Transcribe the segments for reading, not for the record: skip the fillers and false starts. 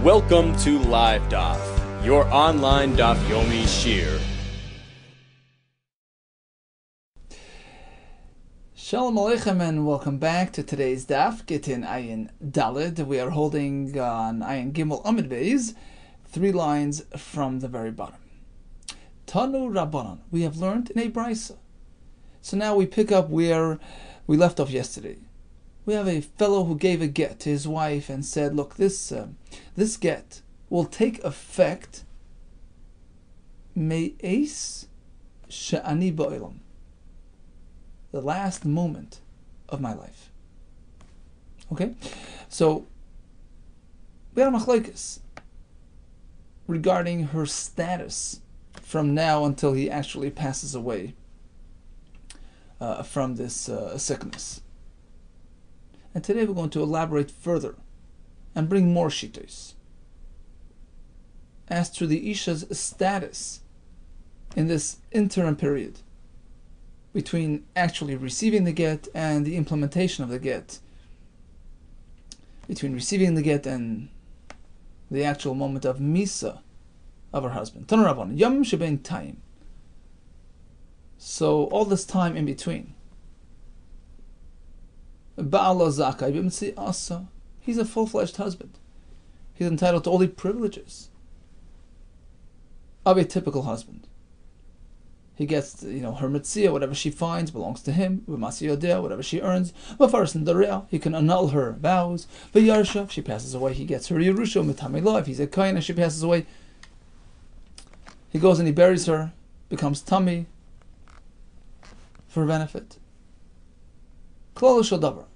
Welcome to Live DAF, your online DAF Yomi Shir. Shalom Aleichem and welcome back to today's DAF, GITTEN Ayin Daled. We are holding on Ayin Gimel Amid Beis, 3 lines from the very bottom. Tanu Rabbanan, we have learned in a Brisa. So now we pick up where we left off yesterday. We have a fellow who gave a get to his wife and said, look, this get will take effect me'es she'ani ba'olam, the last moment of my life. Okay? So, we have a machlokes regarding her status from now until he actually passes away from this sickness. And today we're going to elaborate further and bring more shittos as to the Isha's status in this interim period between actually receiving the get and the implementation of the get, between receiving the get and the actual moment of Misa of her husband. Tanu Rabbanan, Yom Shebein Taim. So all this time in between, Ba'ala Zakai b'mitzi asa. He's a full-fledged husband. He's entitled to all the privileges of a typical husband. He gets, her mitzia, whatever she finds belongs to him. V'masiyodeh, whatever she earns. V'faras n'dareah, he can annul her vows. V'yarsha, if she passes away, he gets her yerusha. Mitamei, if he's a kohen and she passes away, he goes and he buries her, becomes tummy for her benefit. Klal shel davar.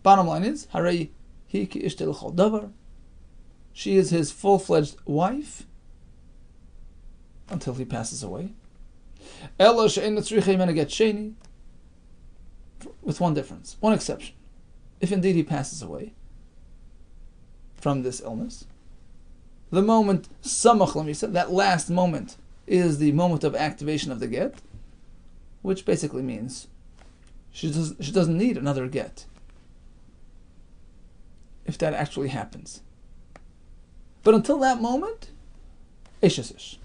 Bottom line is, Harei hi ki ishte l'chol davar. She is his full-fledged wife until he passes away. Ela she'ein tzricha imena get sheni, with one difference, one exception. If indeed he passes away from this illness, the moment samach lemisa, that last moment, is the moment of activation of the get, which basically means she doesn't need another get if that actually happens. But until that moment, Eshes ish.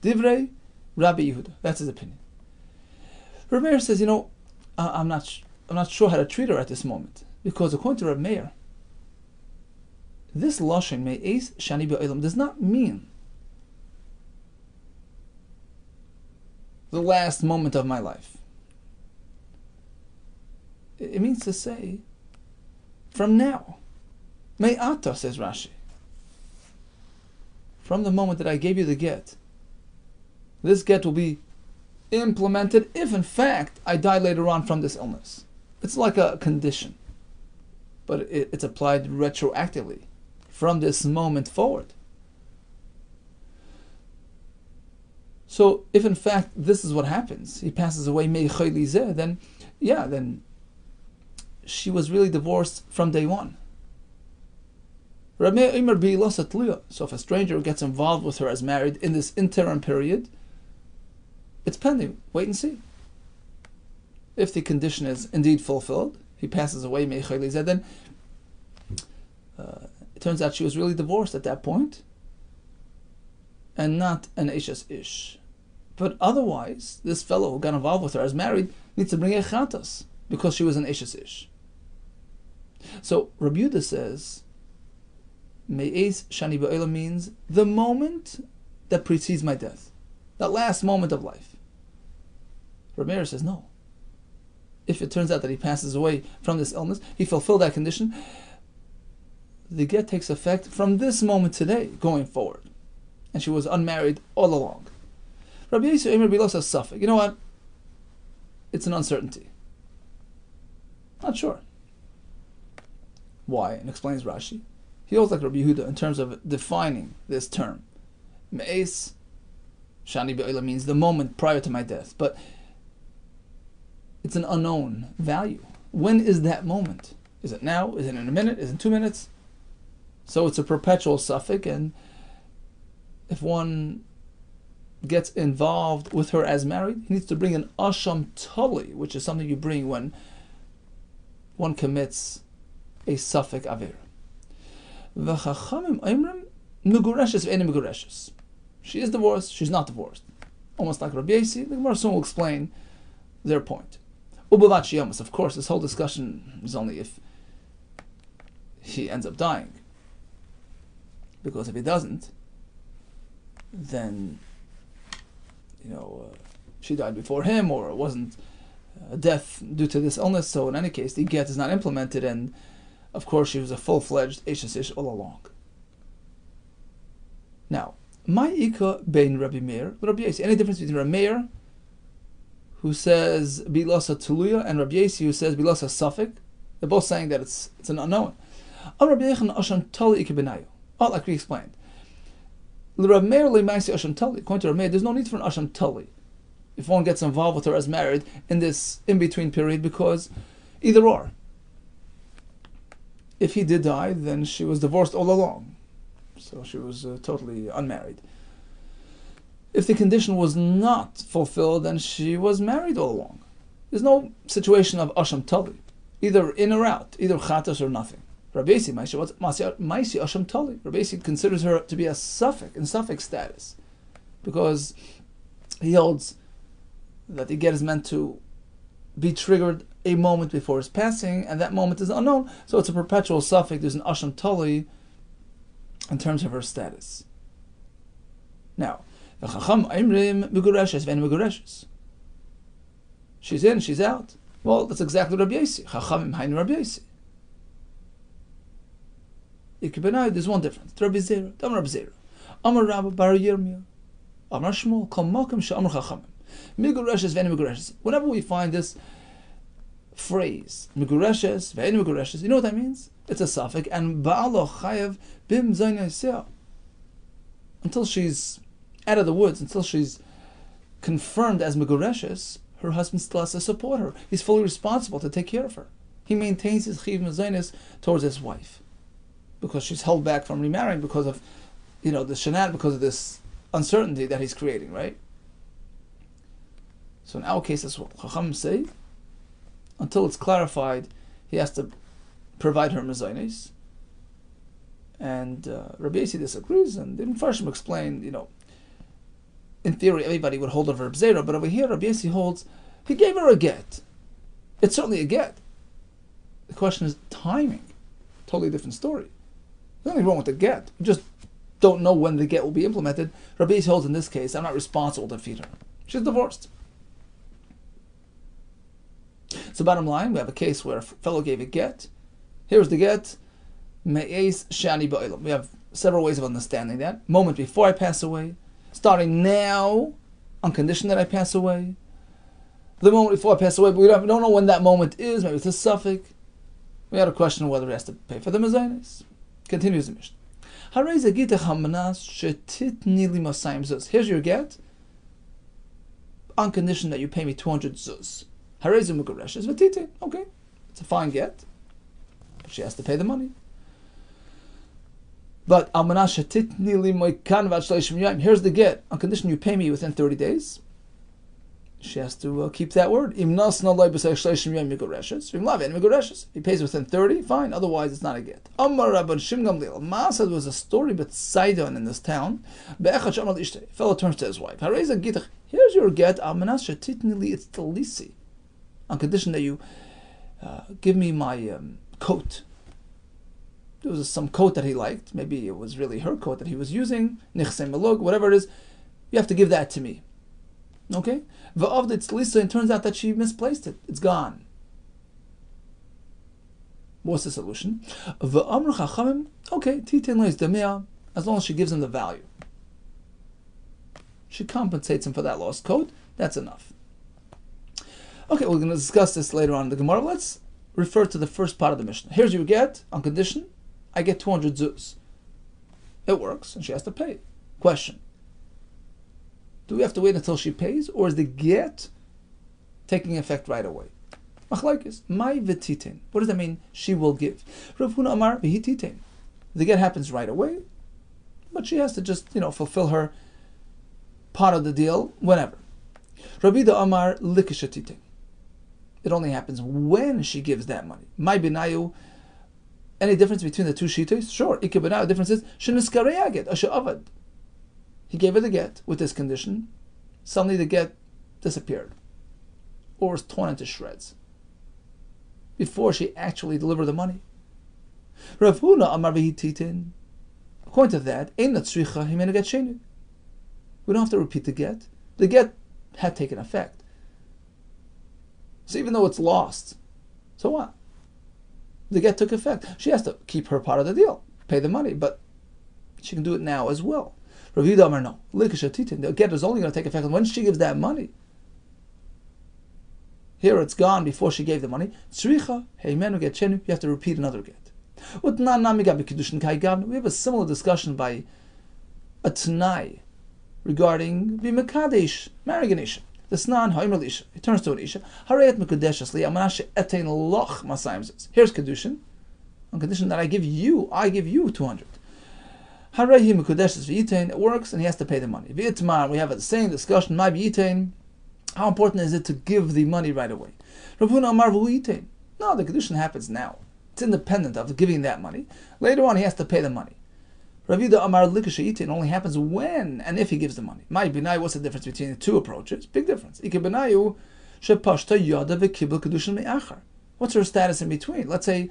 Divrei Rabbi Yehuda. That's his opinion. Rabbi Meir says, I'm not sure how to treat her at this moment, because according to Rabbi Meir, this lashon me'es shani ba'olam does not mean the last moment of my life. It means to say, from now. Me'ata, says Rashi. From the moment that I gave you the get, this get will be implemented if in fact I die later on from this illness. It's like a condition, but it's applied retroactively from this moment forward. So if in fact this is what happens, he passes away then she was really divorced from day one. So if a stranger gets involved with her as married in this interim period, it's pending. Wait and see. If the condition is indeed fulfilled, he passes away, then it turns out she was really divorced at that point and not an Eshes ish. But otherwise, this fellow who got involved with her as married needs to bring a chatas because she was an Eshes ish. So Rabbi Yehuda says, Me'ez shani ba'olam means the moment that precedes my death, that last moment of life. Rabbi Meir says no. If it turns out that he passes away from this illness, he fulfilled that condition, the get takes effect from this moment today going forward. And she was unmarried all along. Rabbi Yisrael Bilo says suffix. You know what? It's an uncertainty. Not sure. Why? And explains Rashi. He holds like Rabbi Yehuda in terms of defining this term. Me'es shani ba'olam means the moment prior to my death, but it's an unknown value. When is that moment? Is it now? Is it in a minute? Is it in 2 minutes? So it's a perpetual suffix, and if one gets involved with her as married, he needs to bring an asham tali, which is something you bring when one commits a suffix avir. V'chachamim oimrim Megureshes ve'ein megureshes. She is divorced, she's not divorced. Almost like Rabbi Yesi, the Gemara soon will explain their point. Ubavat shiyamas, of course, this whole discussion is only if he ends up dying. Because if he doesn't, then, she died before him, or it wasn't a death due to this illness, so in any case, the get is not implemented, and of course she was a full-fledged Eishes Ish all along. Now, my Ika bein Rabbi Meir, Rabbi Yesi. Any difference between Rabbi Meir, who says Bilasa Tuluya, and Rabbi Yesi, who says Bilasa Safik? They're both saying that it's an unknown. Like we explained. Rabbi Meir lemaisi Asham Tali. According to Rabbi Meir, there's no need for an Asham Tali if one gets involved with her as married in this in-between period, because either or. If he did die, then she was divorced all along. So she was totally unmarried. If the condition was not fulfilled, then she was married all along. There's no situation of Asham Tali, either in or out, either Chatas or nothing. Rabbi Yesi, Maisi Asham Tali. Rabbi Yesi considers her to be a suffix, in suffix status, because he holds that the get is meant to be triggered a moment before his passing, and that moment is unknown, so it's a perpetual suffix. There's an Asham Tali in terms of her status. Now, she's in, she's out. Well, that's exactly Rabbi Yesi. Chachamim hainu Rabbi Yesi. There's one difference. Rabbi Zera, Amar Rabbi Zera, Amar Rabbi Bar Yirmiyah, Amar Shmuel, Kol Malkim She'amar Chachamim. Migureshes ve'en migureshes. Whenever we find this phrase, migureshes ve'en migureshes, you know what that means? It's a suffix, and ba'alo chayav bim zaynaseh. Until she's out of the woods, until she's confirmed as migureshes, her husband still has to support her. He's fully responsible to take care of her. He maintains his chiv mezainis towards his wife, because she's held back from remarrying because of, the shenanigans, because of this uncertainty that he's creating, right? So in our case, that's what Chacham say. Until it's clarified, he has to provide her mezainis. And Rabbi Yesi disagrees, and the Mepharshim explain, in theory, everybody would hold over Rabbi Zera, but over here, Rabbi Yesi holds, he gave her a get. It's certainly a get. The question is timing. Totally different story. There's nothing wrong with the get. We just don't know when the get will be implemented. Rabbi Yesi holds in this case, I'm not responsible to feed her. She's divorced. So bottom line, we have a case where a fellow gave a get. Here's the get. Me'ez shani ba'ilam. We have several ways of understanding that. Moment before I pass away. Starting now, on condition that I pass away. The moment before I pass away, but we don't know when that moment is. Maybe it's a suffix. We had a question of whether he has to pay for the mezainis. Continues the Mishnah. Here's your get. On condition that you pay me 200 zuz. Okay, it's a fine get. She has to pay the money. But here's the get. On condition you pay me within 30 days. She has to keep that word. If he pays within 30, fine. Otherwise, it's not a get. Ma said there was a story but Sidon in this town. Fellow turns to his wife. Here's your get. It's talisi. On condition that you give me my coat. There was some coat that he liked. Maybe it was really her coat that he was using. Nichsei melug, whatever it is. You have to give that to me. Okay? V'avd it's lisa, and it turns out that she misplaced it. It's gone. What's the solution? V'amr chachamim, okay, titen lo yizdamea, as long as she gives him the value. She compensates him for that lost coat. That's enough. Okay, we're going to discuss this later on in the Gemara. Let's refer to the first part of the Mishnah. Here's your get, on condition, I get 200 zuz. It works, and she has to pay. Question. Do we have to wait until she pays, or is the get taking effect right away? Machlaikis, my v'titin. What does that mean? She will give. Rav Huna Amar v'hititin. The get happens right away, but she has to just, fulfill her part of the deal whenever. Rabbi Yehuda Amar likishatitin. It only happens when she gives that money. My binayu, Any difference between the two shitos? Sure. Ikebana, the difference is sheniskarei get asher avad. He gave her the get with this condition. Suddenly the get disappeared, or was torn into shreds before she actually delivered the money. Rav Huna amar v'hititin. According to that, ein natzricha himenu get sheni. We don't have to repeat the get. The get had taken effect. So even though it's lost, so what? The get took effect. She has to keep her part of the deal, pay the money, but she can do it now as well. Rav Yehuda amar no. The get is only going to take effect when she gives that money. Here it's gone before she gave the money. Tzricha heimenu get sheni. You have to repeat another get. We have a similar discussion by a Tanai regarding Bimakadesh, marrying an Isha. The Snan Haimer Isha. He turns to an Isha. Harayat Mekudeshas Li Amanashe Etain Loch Masayim. Here's Kedushin. On condition that I give you 200. Harayi Mekudeshas V'yitain. It works and he has to pay the money. V'yitman, we have the same discussion. My V'yitain. How important is it to give the money right away? Rav Huna Amar V'yitain. No, the Kedushin happens now. It's independent of giving that money. Later on, he has to pay the money. Rav Yehuda Amar Likashayitin only happens when and if he gives the money. My B'nai, what's the difference between the two approaches? Big difference. Ike B'nayu shepashta yada v'kibel kedushin me'achar. What's her status in between? Let's say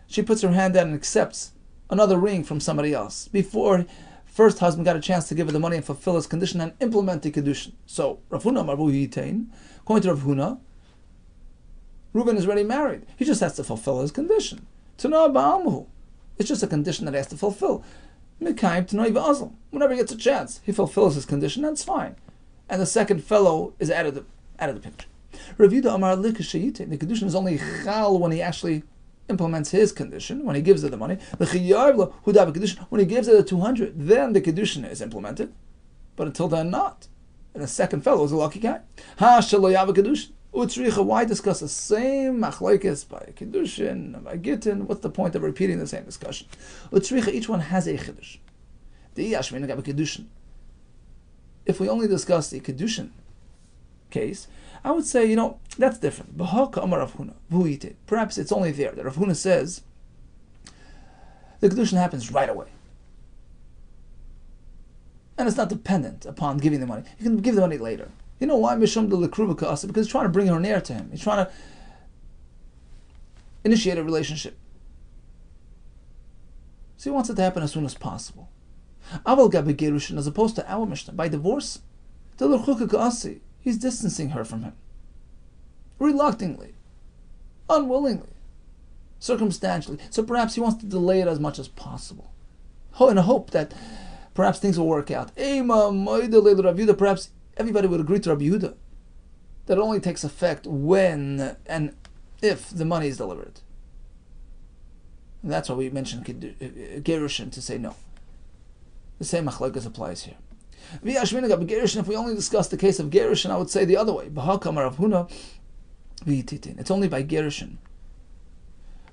she puts her hand out and accepts another ring from somebody else before first husband got a chance to give her the money and fulfill his condition and implement the kedushin. So Rav Huna Amar V'yitain, according to Rav Huna, Reuben is already married. He just has to fulfill his condition. Tanah ba'almuhu. It's just a condition that he has to fulfill. Mikayim tanoi v'azl. Whenever he gets a chance, he fulfills his condition, that's fine. And the second fellow is out of the picture. Rav Yehuda Amar Likashayitin. The condition is only chal when he actually implements his condition, when he gives her the money. The chiyarv hudav condition, when he gives her the 200, then the condition is implemented. But until then, not. And the second fellow is a lucky guy. Ha shaloyav kedushin. Utzricha, why discuss the same machlokes by Kiddushin, by Gittin? What's the point of repeating the same discussion? Utzricha, each one has a Chiddush. The Yashmin got a Kiddushin. If we only discuss the Kiddushin case, I would say, that's different. Perhaps it's only there that Rav Huna says the Kiddushin happens right away. And it's not dependent upon giving the money. You can give the money later. You know why? Because he's trying to bring her near to him. He's trying to initiate a relationship. So he wants it to happen as soon as possible. Aval gabe gerushin, as opposed to our Mishnah, by divorce, he's distancing her from him. Reluctantly. Unwillingly. Circumstantially. So perhaps he wants to delay it as much as possible. In a hope that perhaps things will work out. Perhaps everybody would agree to Rabbi Yehuda that it only takes effect when and if the money is delivered. And that's why we mentioned Gerushin to say no. The same machlokes applies here. If we only discuss the case of Gerushin, I would say the other way. It's only by Gerushin.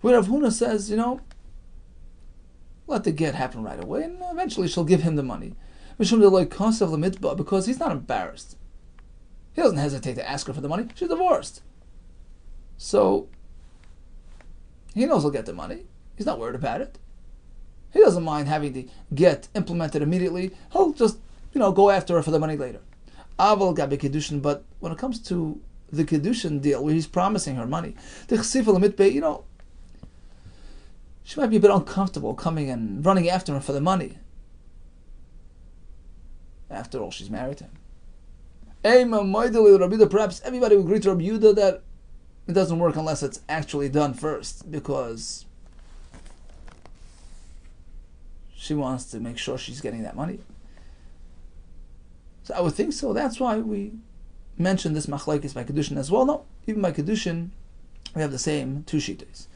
Where Rav Huna says, let the get happen right away, and eventually she'll give him the money. Because he's not embarrassed. He doesn't hesitate to ask her for the money. She's divorced. So, he knows he'll get the money. He's not worried about it. He doesn't mind having the get implemented immediately. He'll just, go after her for the money later. Aval gabe kedushin, but when it comes to the kedushin deal, where he's promising her money, she might be a bit uncomfortable coming and running after him for the money. After all, she's married to him. Perhaps everybody would agree to Rabbi Yehuda that it doesn't work unless it's actually done first, because she wants to make sure she's getting that money. So I would think so. That's why we mentioned this machlokes by Kedushin as well. No, even by Kedushin, we have the same two shitas.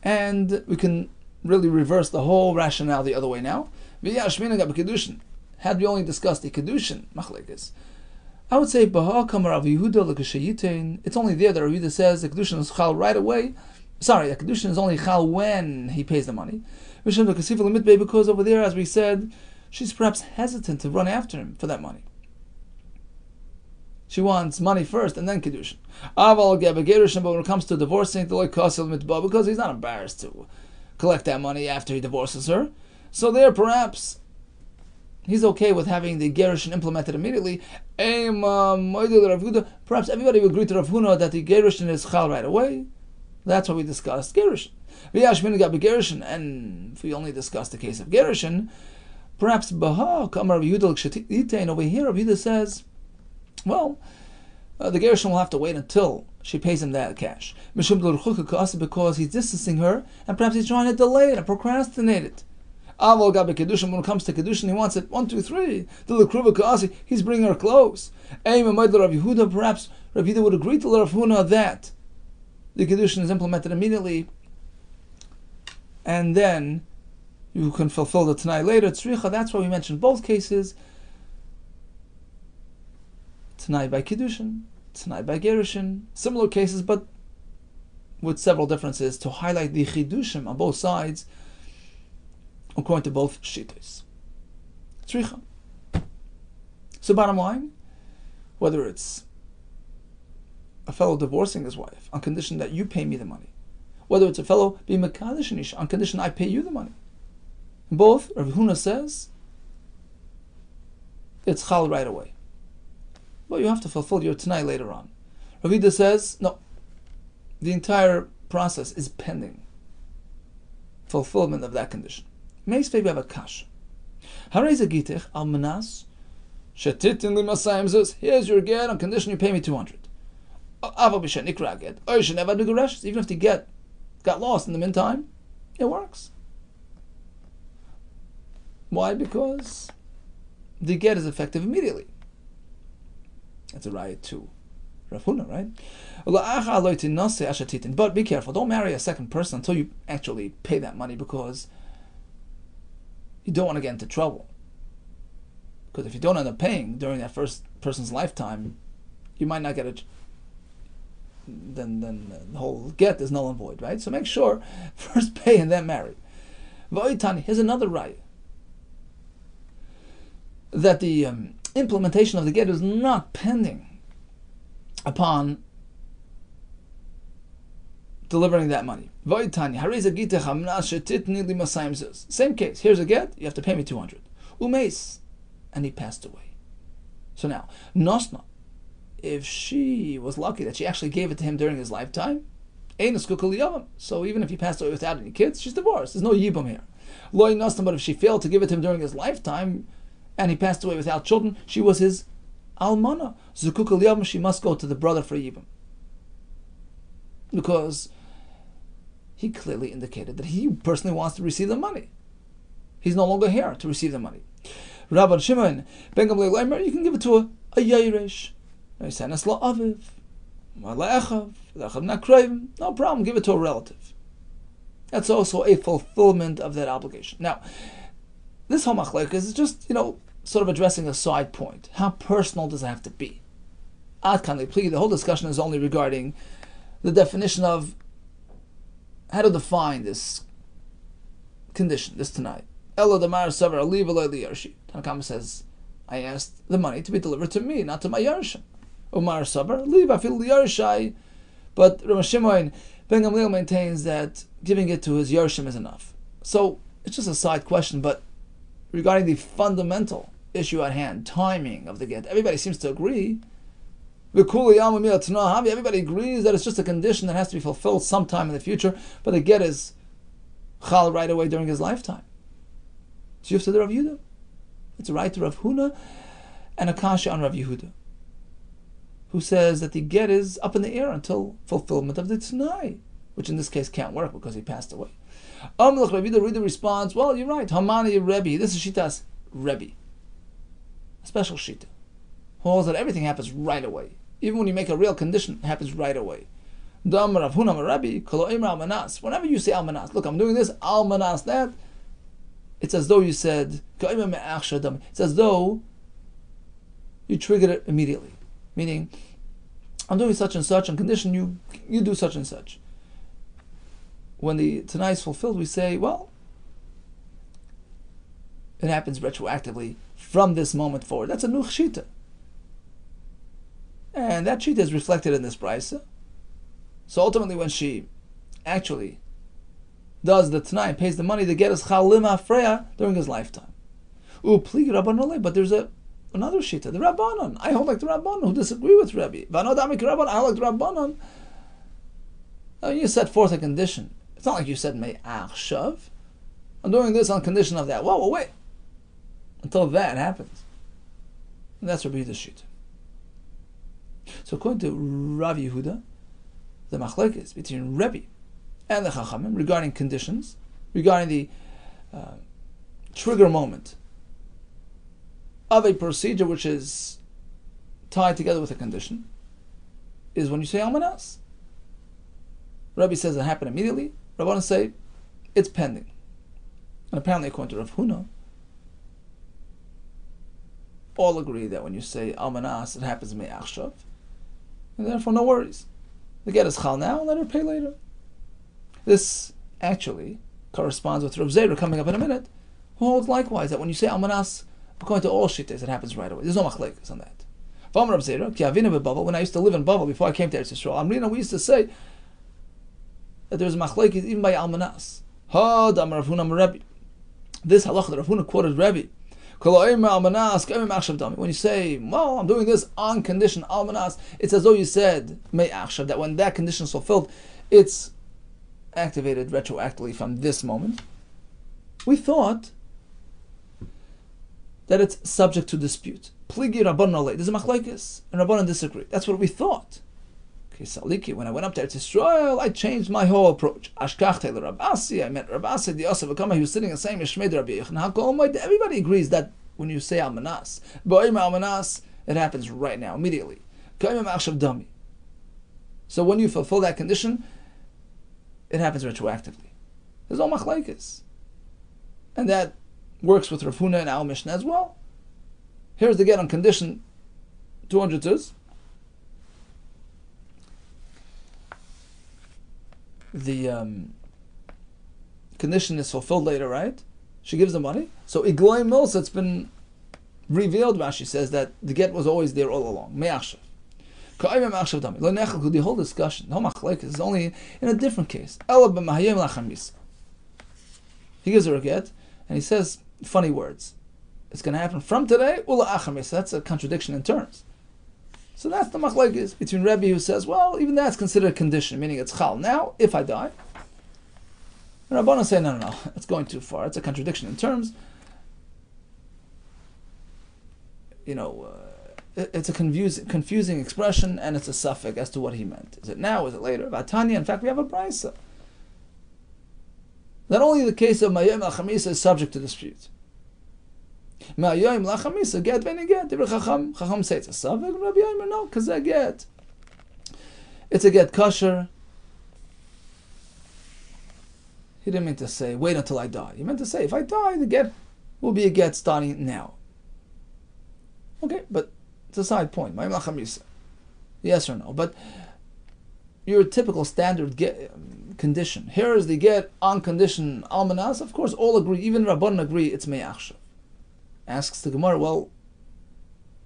And we can really reverse the whole rationale the other way now. Had we only discussed the Kedushin machlokes, I would say it's only there that Rav Yehuda says the Kedushin is chal right away. Sorry, the Kedushin is only chal when he pays the money. Because over there, as we said, she's perhaps hesitant to run after him for that money. She wants money first and then Kedushin. But when it comes to divorcing, because he's not embarrassed to collect that money after he divorces her. So there, perhaps he's okay with having the gerushin implemented immediately. Perhaps everybody will agree to Rav Huna that the gerushin is chal right away. That's what we discussed, gerushin. And if we only discuss the case of gerushin, perhaps over here Rabbi Yehuda says, well, the gerushin will have to wait until she pays him that cash, because he's distancing her, and perhaps he's trying to delay it and procrastinate it. When it comes to Kedushin, he wants it 1, 2, 3. He's bringing her close. Perhaps Rabbi Yehuda would agree to Rav Huna that the Kedushin is implemented immediately, and then you can fulfill the Tanai later. Tzricha, that's why we mentioned both cases. Tanai by Kedushin, Tanai by Gerushin. Similar cases, but with several differences to highlight the Chidushim on both sides, according to both shittos. Tzricha. So bottom line, whether it's a fellow divorcing his wife on condition that you pay me the money, whether it's a fellow being mekadosh an isha on condition I pay you the money, both, Rav Huna says, it's chal right away. But you have to fulfill your tanai later on. Rav Yehuda says, no, the entire process is pending fulfillment of that condition. Meis maybe have a kash. Here's your get on condition you pay me 200. Even if the get got lost in the meantime, it works. Why? Because the get is effective immediately. That's a riot too. Rav Huna, right? But be careful, don't marry a second person until you actually pay that money, because you don't want to get into trouble. Because if you don't end up paying during that first person's lifetime, you might not get it. Then the whole get is null and void, right? So make sure first pay and then marry. Here's another riot, that the implementation of the get is not pending upon delivering that money. Same case. Here's a get. You have to pay me 200. Umeis, and he passed away. So now, nosna, if she was lucky that she actually gave it to him during his lifetime, so even if he passed away without any kids, she's divorced. There's no yibum here. Loy nosna, but if she failed to give it to him during his lifetime and he passed away without children, she was his almana. Zukuk al, she must go to the brother for yibum, because he clearly indicated that he personally wants to receive the money. He's no longer here to receive the money. Rabban Shimon, Ben Gamliel Leimer, you can give it to a Yairish. No problem, give it to a relative. That's also a fulfillment of that obligation. Now, this whole machlekes is just, sort of addressing a side point. How personal does it have to be? The whole discussion is only regarding the definition of how to define this condition, this tonight. Tanakama says, I asked the money to be delivered to me, not to my Yarshim. Umar Sabar, leave, I feel Yarshai. But Rabbi Shimon Ben Gamliel maintains that giving it to his Yarshim is enough. So it's just a side question, but regarding the fundamental issue at hand, timing of the get, everybody seems to agree. Everybody agrees that it's just a condition that has to be fulfilled sometime in the future, but the get is chal right away during his lifetime. So you have to the Rav Yehuda. It's a right to Rav Huna and a kasha on Rav Yehuda, who says that the get is up in the air until fulfillment of the Tanai, which in this case can't work because he passed away. Rav Yehuda responds, well, you're right. Hamani Rebbe. This is Shita's Rebbe. A special Shita. Who holds that everything happens right away. Even when you make a real condition, it happens right away. Whenever you say Almanas, look, I'm doing this, Almanas that, it's as though you said, it's as though you triggered it immediately. Meaning, I'm doing such and such on condition you do such and such. When the Tanai is fulfilled, we say, well, it happens retroactively from this moment forward. That's a new Shita. And that Shita is reflected in this Brisa. So ultimately, when she actually does the Tanai and pays the money, the get is chal lima freya during his lifetime. Pligi Rabbanon, but there's another shita, the Rabbanon. I hold like the Rabbanon who disagree with Rabbi. Vanodamik Rabbanon, I hold like the Rabbanon. Now you set forth a condition. It's not like you said me'ach shav. I'm doing this on condition of that. Whoa, wait. Until that happens. And that's Rabbi Yehuda's shita. So according to Rabbi Yehuda, the machlekes between Rabbi and the Chachamim regarding conditions, regarding the trigger moment of a procedure which is tied together with a condition, is when you say Almanas. Rabbi says it happened immediately. Rabbanan say it's pending. And apparently, according to Rav Huna, all agree that when you say Almanas, it happens me'achshav, and therefore no worries. The get is chal now, let her pay later. This actually corresponds with Rav Zera coming up in a minute, who holds likewise that when you say Almanas, according to all shittas, it happens right away. There's no machlekes on that. When I used to live in Bavel before I came to Eretz Yisrael, we used to say that there's machlekes even by Almanas. This halacha that Rav Huna quoted Rabbi. When you say, well, I'm doing this on condition Almanas, it's as though you said me'achshav, that when that condition is fulfilled, it's activated retroactively from this moment. We thought that it's subject to dispute. Pligi Rabbanon alei. There's a machlekes, and Rabbanon disagree. That's what we thought. Okay, Saliki, when I went up to Eretz Yisrael, I changed my whole approach. Ashkachte l'Rabasi, I met Rabasi, the Yosef Akama, he was sitting and saying, Yishmed Rabbi Yehuda. Everybody agrees that when you say Almanas, it happens right now, immediately. So when you fulfill that condition, it happens retroactively. There's no machlekes. And that works with Rav Huna and our Mishnah as well. Here's the get on condition 200 tus. The condition is fulfilled later, right? She gives the money. So Igloy Milsa, it's been revealed, Rashi says, that the get was always there all along. Me'achshav. The whole discussion, the whole machlekes is only in a different case. He gives her a get, and he says funny words. It's going to happen from today, ula achamis. That's a contradiction in terms. So that's the machlekes between Rebbe, who says, well, even that's considered a condition, meaning it's chal now, if I die. And Rabbanan say, no, it's going too far. It's a contradiction in terms. It's a confusing expression, and it's a suffix as to what he meant. Is it now? Is it later? Vatanya, in fact, we have a brisa. Not only the case of Mayim al-Chamisa is subject to dispute. Mayim al-Chamisa, get when you get. Chacham say it's a suffix, Rabbi Yomer, no, because I get. It's a get kosher. He didn't mean to say, wait until I die. He meant to say, if I die, the get will be a get starting now. Okay, but it's a side point. Mayim al-Chamisa. Yes or no? But your typical standard get condition. Here is the get on condition almanas. Of course, all agree. Even Rabbanan agree it's me'achshav. Asks the Gemara, well,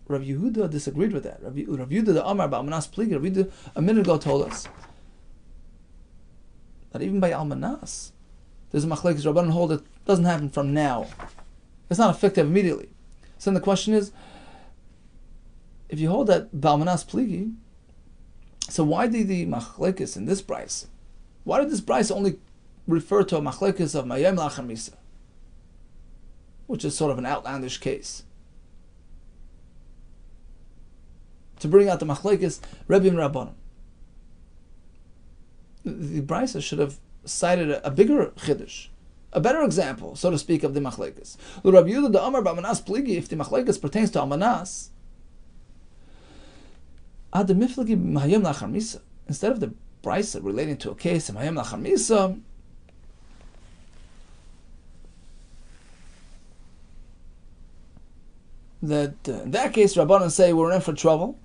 Rabbi Yehuda disagreed with that. Rabbi Yehuda the Amar ba'almanas pligi. Rabbi Yehuda a minute ago told us that even by almanas, there's a machlekes. Rabbanan hold it doesn't happen from now. It's not effective immediately. So then the question is, if you hold that ba'almanas pligi, so why did the machlekes in this brisa? Why did this brisa only refer to a machlekes of mayim lachamisa, which is sort of an outlandish case? To bring out the machlekes Rebbe and Rabbanon. The brisa should have cited a bigger chiddush, a better example, so to speak, of the machlekes. Rabbi Yehuda the Amar ba'almanas pligi. If the machlekes pertains to almanas, instead of the brisa relating to a case of Mayim Lachamisa, that in that case Rabbanan say we're in for trouble.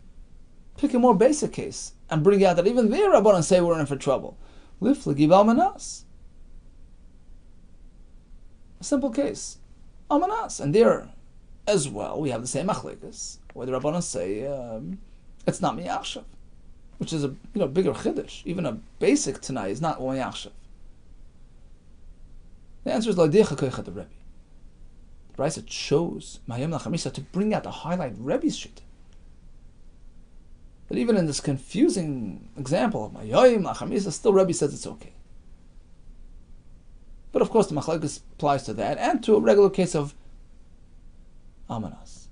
Pick a more basic case and bring out that even there Rabbanan say we're in for trouble. Liflagi Almanas. A simple case. Almanas. And there as well we have the same machlekes, where the Rabbanan say it's not miyachshav, which is a bigger chiddush. Even a basic tanai is not miyachshav. The answer is L'Adicha Koicha the Rebbe. The Brisa chose Mayim Lachamisa to bring out, to highlight Rebbe's shita. That even in this confusing example of Mayim Lachamisa, still Rebbe says it's okay. But of course the Machlekes applies to that and to a regular case of Almanas.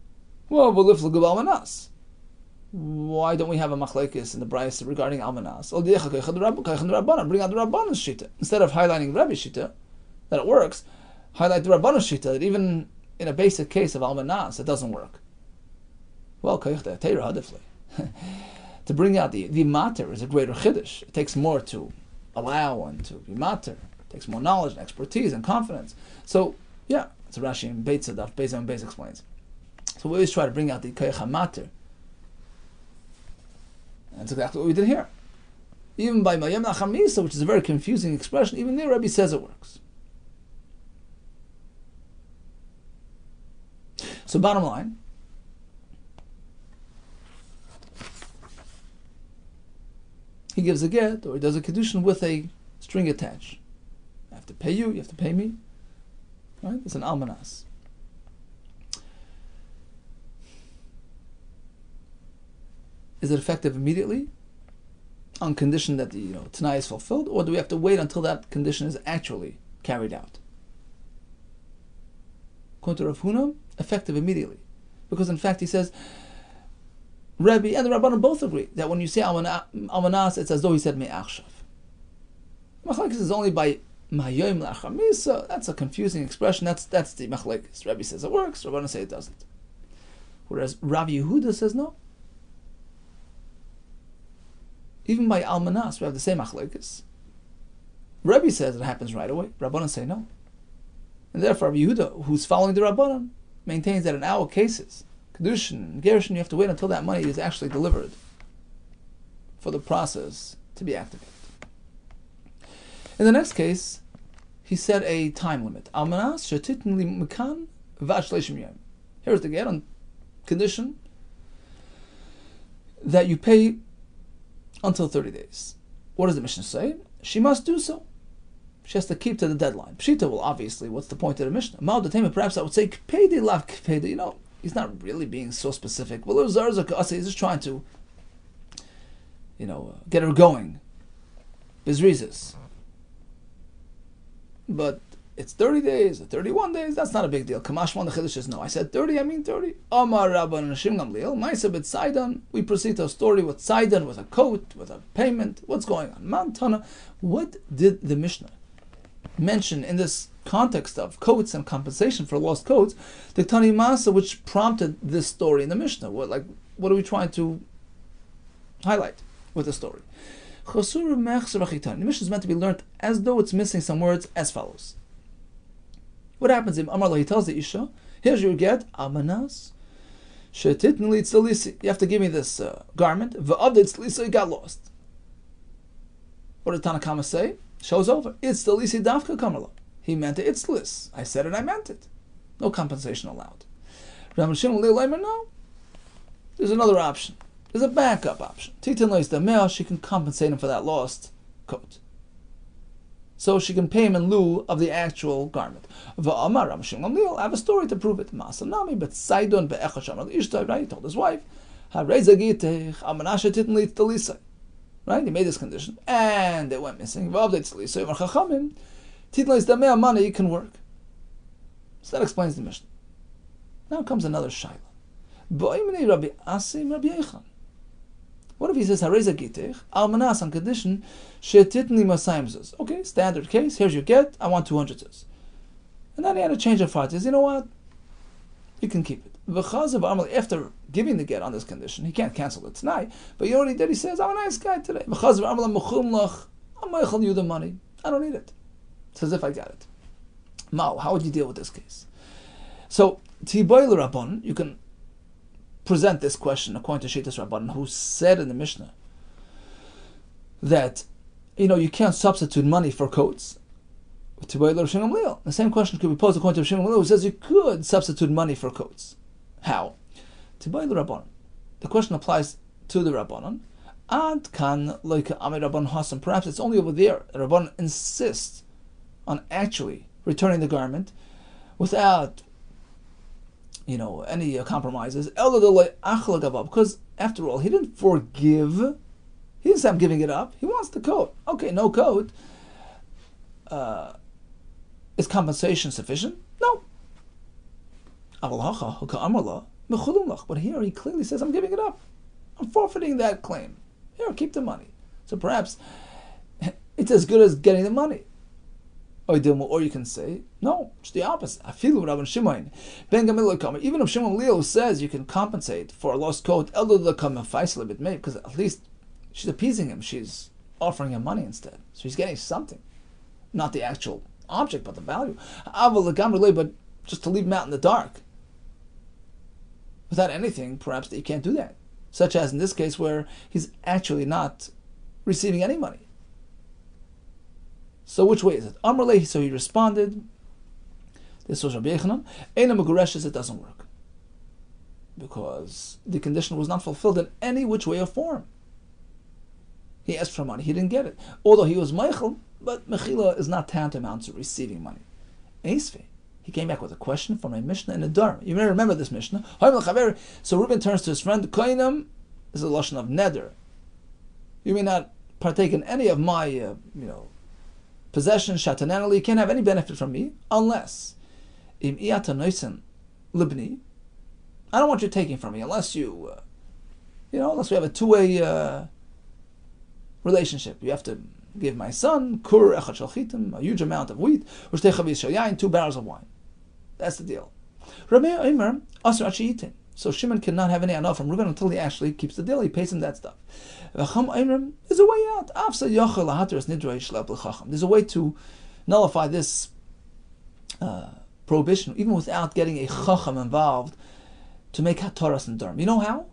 Well, V'lif L'Gub Almanas. Why don't we have a Machlekes in the Brisa regarding Almanas? Bring out the Rabban's shita. Instead of highlighting Rebbe's shita, that it works, highlight the Rabban's shita, that even in a basic case of Almanas, it doesn't work. Well, to bring out the mater is a greater chiddush. It takes more to allow one to be mater. It takes more knowledge and expertise and confidence. So, yeah, it's a Rashi in Beitza, DAF Beitza and Beitza explains. So we always try to bring out the koyach mater. And that's exactly what we did here. Even by Mayim Lachamisa, which is a very confusing expression, even there Rebbe says it works. So bottom line, he gives a get, or he does a kedushin with a string attached. I have to pay you have to pay me. Right? It's an almanas. Is it effective immediately, on condition that the Tanai is fulfilled, or do we have to wait until that condition is actually carried out? According to Rav Huna, effective immediately, because in fact he says, Rebbe and the Rabbanan both agree that when you say almanas, it's as though he said me'achshav. Machlekes is only by Mayim Lachamisa. That's a confusing expression. That's the Machlekes. Rebbe says it works. Rabbanan say it doesn't. Whereas Rabbi Yehuda says no. Even by almanas, we have the same Machlekes. Rebbe says it happens right away. Rabbanan say no. And therefore, Rabbi Yehuda, who's following the Rabbanan, maintains that in our cases, Kedushin and Gerushin, you have to wait until that money is actually delivered for the process to be activated. In the next case, he set a time limit. Almanas shetitn li mekan v'ad shleishim yom. Here's the get on condition that you pay until 30 days. What does the Mishnah say? She must do so. She has to keep to the deadline. Pshita, well, obviously, what's the point of the Mishnah? Ma'od perhaps I would say, kpedi lav kpedi. He's not really being so specific. Well, he's just trying to, get her going. Bizrizis. But it's 30 days, or 31 days, that's not a big deal. Kamashman the Chiddush is no. I said 30, I mean 30. Omar Rabban Nashim Gamliel, Maisa bet Sidon. We proceed to a story with Sidon, with a coat, with a payment. What's going on? Mantana. What did the Mishnah mention in this context of coats and compensation for lost coats? The Tani Masa, which prompted this story in the Mishnah. What are we trying to highlight with the story? The Mishnah is meant to be learned as though it's missing some words as follows. What happens if Amar, he tells the Isha, here's your get, Amanas, Shetitnli Tzalisi. You have to give me this garment. V'avdei Tzalisi, it got lost. What did Tanakama say? Show's over. It's Tzalisi Dafka Kamarla. He meant it, it's Tzlis. I said it, I meant it. No compensation allowed. No. There's another option. There's a backup option. Titan Lois the male, she can compensate him for that lost coat. So she can pay him in lieu of the actual garment. I have a story to prove it. Masanami, but Sidon be'echasham ishtai, right? He told his wife, right? He made this condition, and it went missing. Money can work. So that explains the Mishnah. Now comes another shaila. What if he says hareza gitech almanas on condition shetitni masayim zuz? Okay, standard case. Here's your get. I want 200 zuz. And then he had a change of heart. He says, you know what? You can keep it. After giving the get on this condition, he can't cancel it tonight. But you know what he did? He says, I'm a nice guy today. I'm you the money. I don't need it. It's as if I got it. Mao, how would you deal with this case? So, Tiboy Rabban, you can present this question according to Sheitas Rabban, who said in the Mishnah that you can't substitute money for coats. The same question could be posed according to Shimon Gamliel, who says you could substitute money for coats. How? The question applies to the Rabbanon. And can like Amir Rabban Hassan, perhaps it's only over there. The Rabbanon insists on actually returning the garment without, any compromises. Because after all, he didn't forgive. He didn't say I'm giving it up. He wants the coat. Okay, no coat. Is compensation sufficient? No. But here he clearly says, I'm giving it up. I'm forfeiting that claim. Here, keep the money. So perhaps it's as good as getting the money. Or you can say, no, it's the opposite. Even if Shimon Leo says you can compensate for a lost coat, because at least she's appeasing him. She's offering him money instead. So he's getting something. Not the actual object, but the value. But just to leave him out in the dark without anything, perhaps that you can't do that. Such as in this case where he's actually not receiving any money. So which way is it? Amrle, so he responded, this was Rabbi Yehuda, Eina Megureshes, it doesn't work. Because the condition was not fulfilled in any which way or form. He asked for money, he didn't get it. Although he was Meichel, but Mechila is not tantamount to receiving money. Esve, he came back with a question from a Mishnah in a Dharma. You may remember this Mishnah. So Reuben turns to his friend, Koinim is a lashon of neder. You may not partake in any of my, possession, shatananally, you can't have any benefit from me, unless im libni, I don't want you taking from me, unless you, unless we have a two-way relationship. You have to give my son, kur echad shel chitim, a huge amount of wheat, or shtei chavis shel yain, 2 barrels of wine. That's the deal. Rabbi Omer, asur GITTEN. So Shimon cannot have any anah from Reuben until he actually keeps the deal. He pays him that stuff. There's a way out. There's a way to nullify this prohibition, even without getting a chacham involved, to make hataras and darm. You know how?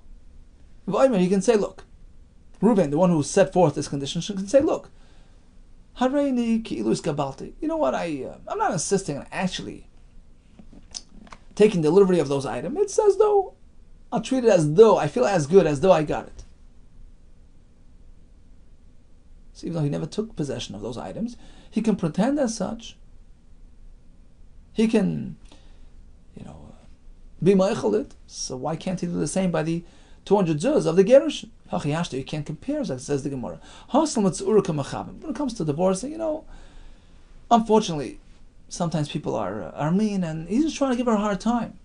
He can say, look, Reuben, the one who set forth this condition, can say, look, you know what? I'm not insisting on actually taking delivery of those items. It's as though I'll treat it as though I feel as good as though I got it. So even though he never took possession of those items, he can pretend as such. He can, be meichel it. So why can't he do the same by the 200 zuz of the gerushin? You can't compare, says the Gemara. When it comes to divorcing, unfortunately, sometimes people are mean, and he's just trying to give her a hard time.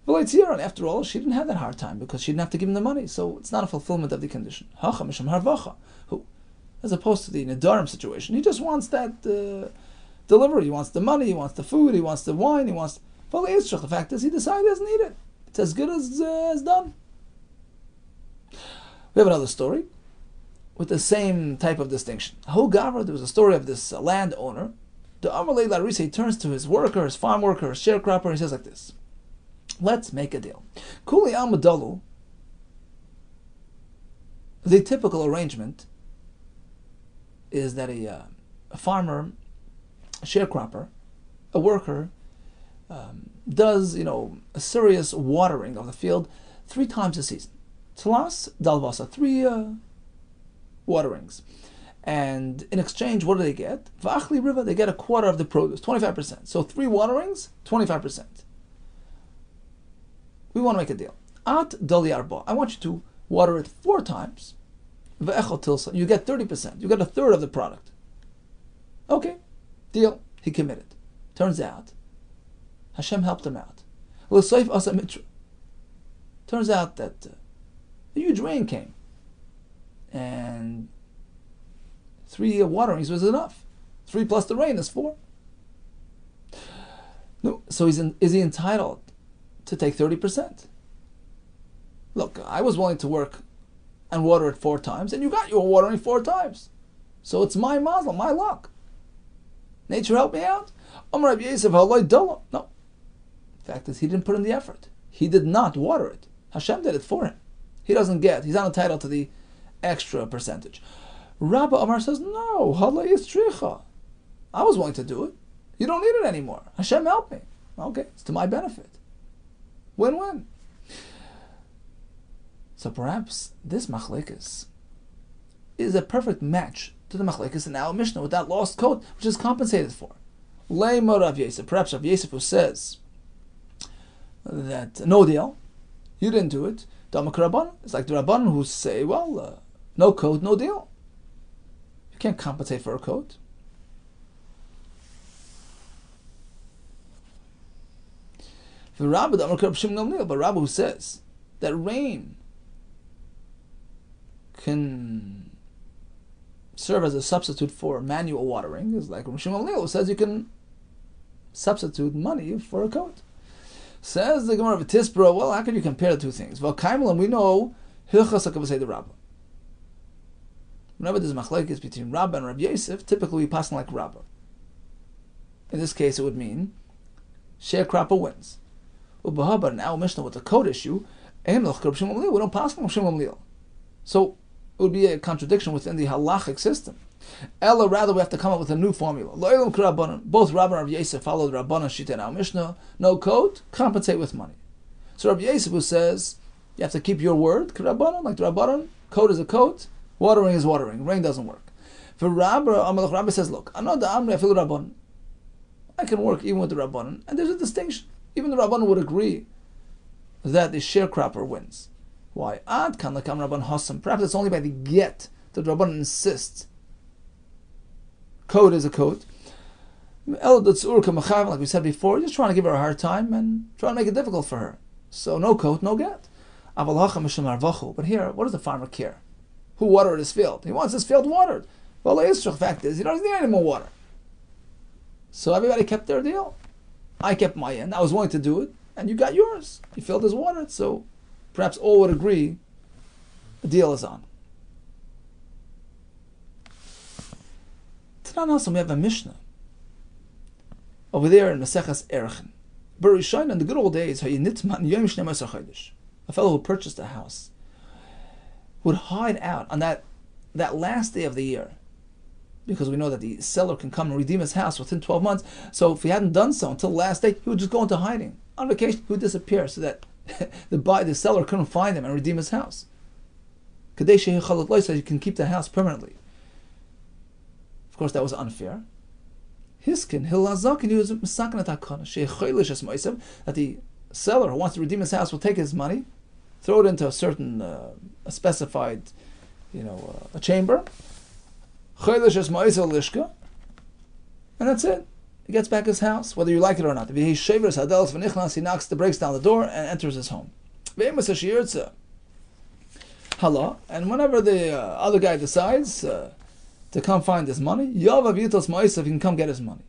Well, it's here, and after all, she didn't have that hard time because she didn't have to give him the money, so it's not a fulfillment of the condition. As opposed to the Nedarim situation, he just wants that delivery. He wants the money, he wants the food, he wants the wine, he wants. Well, the fact is, he decided he doesn't need it. It's as good as done. We have another story with the same type of distinction. There was a story of this landowner. The Amalei Larisa turns to his worker, his farm worker, his sharecropper, and he says like this: let's make a deal. Kuli Amadalu, the typical arrangement is that a farmer, a sharecropper, a worker, does a serious watering of the field 3 times a season. Tlas dalvasa, 3 waterings. And in exchange, what do they get? V'achli riva, they get a quarter of the produce, 25%. So 3 waterings, 25%. We want to make a deal. At dali arba, I want you to water it 4 times. V'echol tilsa, you get 30%. You get 1/3 of the product. Okay, deal. He committed. Turns out, Hashem helped him out. Turns out that a huge rain came, and 3 waterings was enough. 3 plus the rain is 4. No, so is he entitled to take 30%? Look, I was willing to work and water it 4 times, and you got your watering 4 times. So it's my mazel, my luck. Nature helped me out. No. The fact is, he didn't put in the effort. He did not water it. Hashem did it for him. He's not entitled to the extra percentage. Rabbi Amar says, no, I was willing to do it. You don't need it anymore. Hashem helped me. Okay, it's to my benefit. Win-win. So perhaps this machlekes is a perfect match to the machlekes in our Mishnah with that lost coat, which is compensated for. Leima Rav Yosef, perhaps Rav Yosef who says that no deal, you didn't do it. Damak Rabban, it's like the Rabban who say, well, no coat, no deal. You can't compensate for a coat. For Rabbi, but Rabbi who says that rain can serve as a substitute for manual watering is like Rabbi Shimon who says you can substitute money for a coat. Says the Gemara of Tisbra, well, how can you compare the two things? Well, Kaimlan, we know Hilchas HaKavasei the Rabba. Whenever there's machlekes between Rabba and Rabbi Yosef, typically we pass like Rabba. In this case, it would mean sharecropper wins. But in our Mishnah with the code issue, we don't pass like Shimon Gamliel. So it would be a contradiction within the halachic system. Ella, rather, we have to come up with a new formula. Both Rabba and Rabbi Yosef followed Rabbanan Shita in our Mishnah. No code, compensate with money. So Rabbi Yosef who says you have to keep your word, like the Rabbanan, code is a coat, watering is watering, rain doesn't work. For Rabba says, look, I can work even with the Rabbanan, and there's a distinction. Even the Rabbanan would agree that the sharecropper wins. Why? Ad kan lakam Rabban Hassam. Perhaps it's only by the get that the Rabbanan insists. Code is a code. Like we said before, just trying to give her a hard time and trying to make it difficult for her. So no code, no get. But here, what does the farmer care? Who watered his field? He wants his field watered. Well, the fact is, he doesn't need any more water. So everybody kept their deal. I kept my end. I was willing to do it, and you got yours. Your field is watered, so perhaps all would agree the deal is on. Also, we have a Mishnah over there in Maseches Erechin. Berishon, in the good old days, a fellow who purchased a house would hide out on that last day of the year, because we know that the seller can come and redeem his house within 12 months. So if he hadn't done so until the last day, he would just go into hiding. On vacation, he would disappear so that the seller couldn't find him and redeem his house. So you can keep the house permanently. Of course, that was unfair. Hiskin, Hilazakin, he was misakin at that the seller who wants to redeem his house will take his money, throw it into a certain, a specified, a chamber, and that's it. He gets back his house, whether you like it or not. He knocks the brakes down the door and enters his home. And whenever the other guy decides to come find his money, he can come get his money.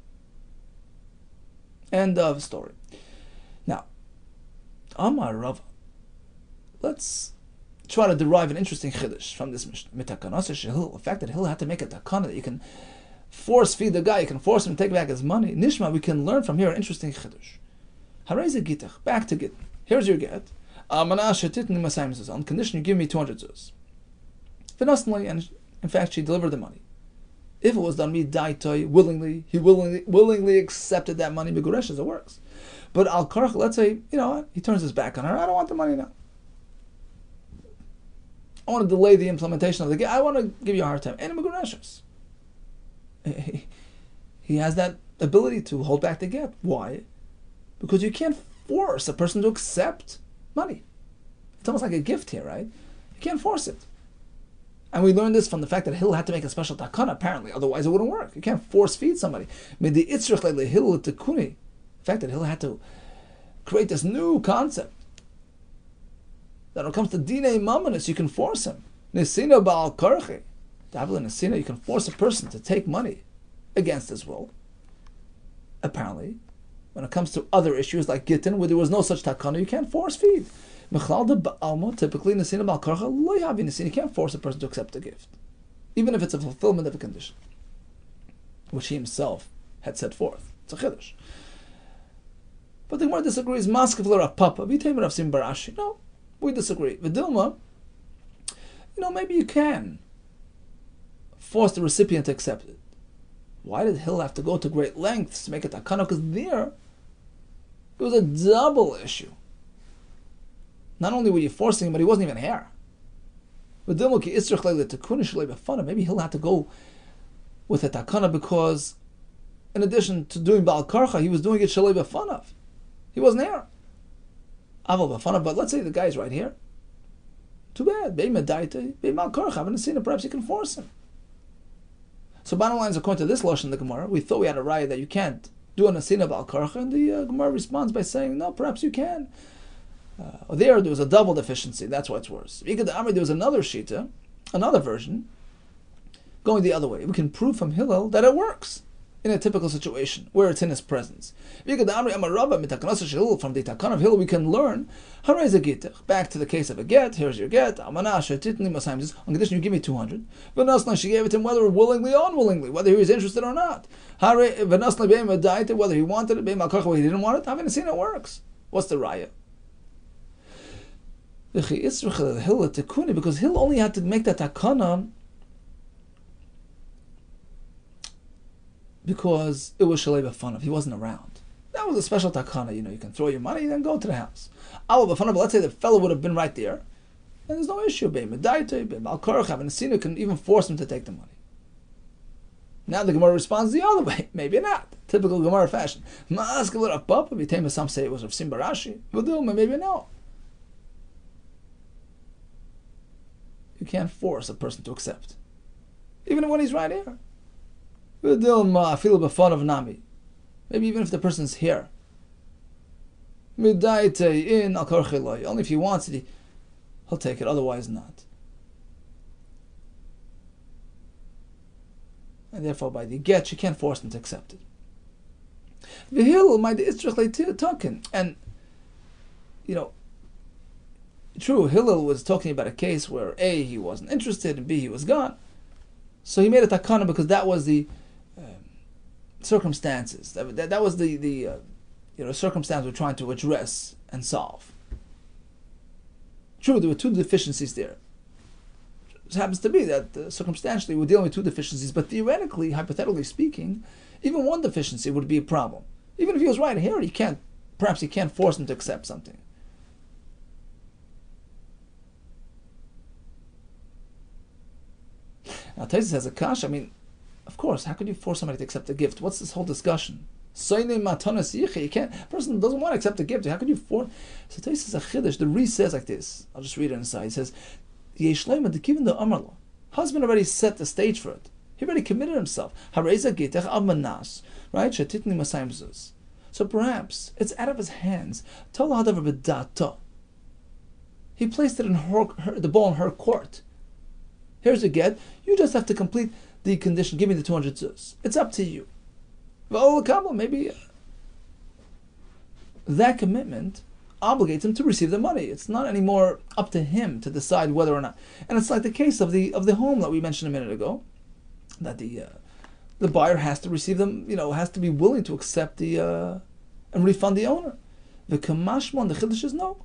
End of story. Now, Amar Rava, let's try to derive an interesting chiddush from this Mishnah. The fact that he'll have to make a takana that you can force feed the guy, you can force him to take back his money. Nishma, we can learn from here an interesting chiddush. Hareze gittach, back to gittin. Here's your get. On condition you give me 200 zuz. And in fact, she delivered the money. If it was done me daitoi willingly, he willingly accepted that money. Meguresh as it works. But al karch, let's say, he turns his back on her. I don't want the money now. I want to delay the implementation of the get. I want to give you a hard time. And megureshes. He has that ability to hold back the get. Why? Because you can't force a person to accept money. It's almost like a gift here, right? You can't force it. And we learned this from the fact that Hill had to make a special takana, apparently, otherwise it wouldn't work. You can't force feed somebody. The fact that Hill had to create this new concept that when it comes to dinei mamonis, you can force him. Nesina ba'al karchi. You can force a person to take money against his will. Apparently, when it comes to other issues like gittin, where there was no such takana, you can't force feed. Typically, you can't force a person to accept a gift, even if it's a fulfillment of a condition, which he himself had set forth. It's a chiddush. But the Gemara disagrees. No, we disagree. V'dilma, maybe you can force the recipient to accept it. Why did Hill have to go to great lengths to make it takana? Because there, it was a double issue. Not only were you forcing him, but he wasn't even here. Maybe he'll have to go with a takana because in addition to doing Baal Karcha, he was doing it Shalei B'fanav. He wasn't here. Aval B'fanav, but let's say the guy's right here. Too bad. Be'im Adaita, Be'im Baal Karcha. I haven't seen it. Perhaps you can force him. So bottom line is, according to this Lashon in the Gemara, we thought we had a raya that you can't do an Asina Baal Karcha, and the Gemara responds by saying, no, perhaps you can. There was a double deficiency. That's why it's worse. There was another Shita, another version, going the other way. We can prove from Hillel that it works in a typical situation where it's in his presence. From the Takan of Hillel, we can learn back to the case of a get. Here's your get. On condition you give me 200. She gave it to him whether willingly or unwillingly, whether he was interested or not. Whether he wanted it, whether he didn't want it. I haven't seen it works. What's the raya? Because Hillel only had to make that takana because it was Shalei B'fanav. He wasn't around. That was a special takana. You can throw your money, then go to the house. But let's say the fellow would have been right there, and there's no issue. Having seen it can even force him to take the money. Now the Gemara responds the other way. Maybe not. Typical Gemara fashion. Some say it was of Simbarashi. Maybe no. You can't force a person to accept, even when he's right here. Maybe even if the person's here. Only if he wants it, he'll take it, otherwise not. And therefore by the get, you can't force him to accept it. And, true, Hillel was talking about a case where A, he wasn't interested, and B, he was gone. So he made a takana because that was the circumstances. That was the circumstance we're trying to address and solve. True, there were two deficiencies there. It happens to be that circumstantially we're dealing with two deficiencies, but theoretically, hypothetically speaking, even one deficiency would be a problem. Even if he was right here, perhaps he can't force him to accept something. Now Taisa has a kasha. Of course, how could you force somebody to accept a gift? What's this whole discussion? You can't. A person doesn't want to accept a gift. How could you force? So Taisa says a chiddush. The Re says like this. I'll just read it inside. He says, husband already set the stage for it. He already committed himself. Right? So perhaps it's out of his hands. He placed it in the ball in her court. Here's a get. You just have to complete the condition. Give me the 200 zuz. It's up to you. Maybe that commitment obligates him to receive the money. It's not anymore up to him to decide whether or not. And it's like the case of the home that we mentioned a minute ago, that the buyer has to receive them. Has to be willing to accept and refund the owner. The kamashmon, the chiddush is no.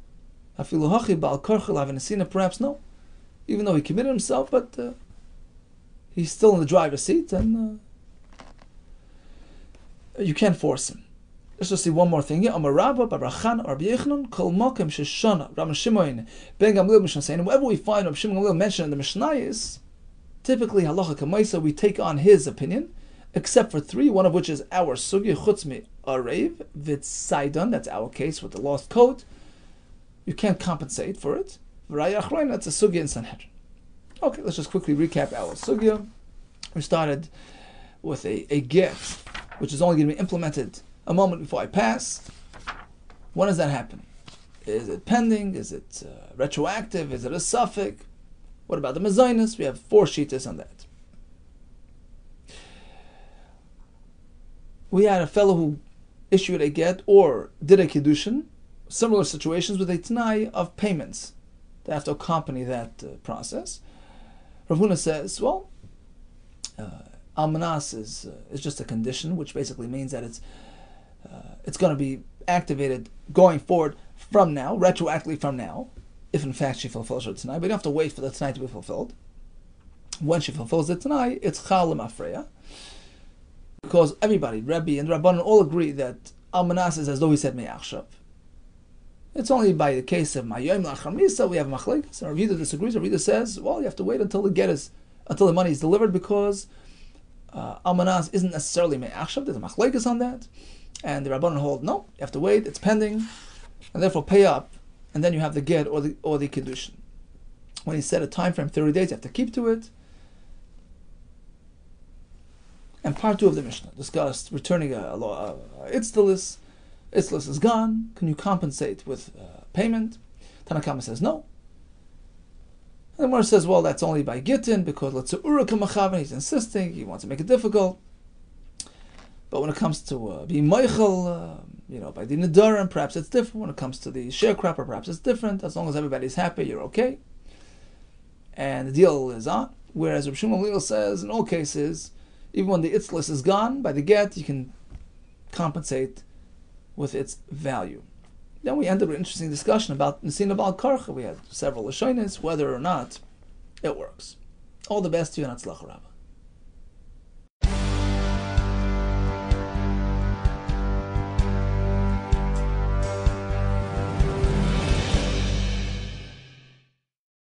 Afilu bal karchel havenasina, perhaps no. Even though he committed himself, but he's still in the driver's seat, and you can't force him. Let's just see one more thing here. Wherever we find Rabbi Shimon Gamliel mentioned in the Mishnayos, typically halacha kamaisa, we take on his opinion, except for three, one of which is our sugya chutzmi arev v'tzaidan. That's our case with the lost coat. You can't compensate for it. That's a sugya in Sanhedrin. Okay, let's just quickly recap our sugya. We started with a gift, which is only going to be implemented a moment before I pass. When does that happen? Is it pending? Is it retroactive? Is it a suffix? What about the mezainis? We have 4 shitas on that. We had a fellow who issued a get or did a kiddushin. Similar situations with a t'nai of payments. They have to accompany that process. Rav Huna says, well, almanas is just a condition, which basically means that it's going to be activated going forward from now, retroactively from now, if in fact she fulfills her t'nai. But you don't have to wait for the t'nai to be fulfilled. When she fulfills the t'nai, it's chal l'mafreya. Because everybody, Rebbe and Rabbanan, all agree that almanas is as though he said me'achshav. It's only by the case of Mayom Lachar Misa we have machlekes. And Rabbi Yehuda disagrees. Rabbi Yehuda says, well, you have to wait until the money is delivered, because Almanas isn't necessarily me'achshav. There's a machlekes on that, and the Rabbanan hold no, you have to wait. It's pending, and therefore pay up, and then you have the get or the kiddushin. When he set a time frame, 30 days, you have to keep to it. And part 2 of the Mishnah discussed returning a itzdalis. Itzdalis is gone. Can you compensate with payment? Tanakama says no. And the Gemara says, well, that's only by gittin, because let's say uraka machavan, he's insisting, he wants to make it difficult. But when it comes to being meichel, by the nedarim, perhaps it's different. When it comes to the sharecropper, perhaps it's different. As long as everybody's happy, you're okay. And the deal is on. Whereas Rav Shmuel Gamliel says, in all cases, even when the itzlis is gone by the get, you can compensate with its value. Then we ended with an interesting discussion about Nesina Bal Karcha. We had several Lashonis, whether or not it works. All the best to you and Hatzlacha Rabbah.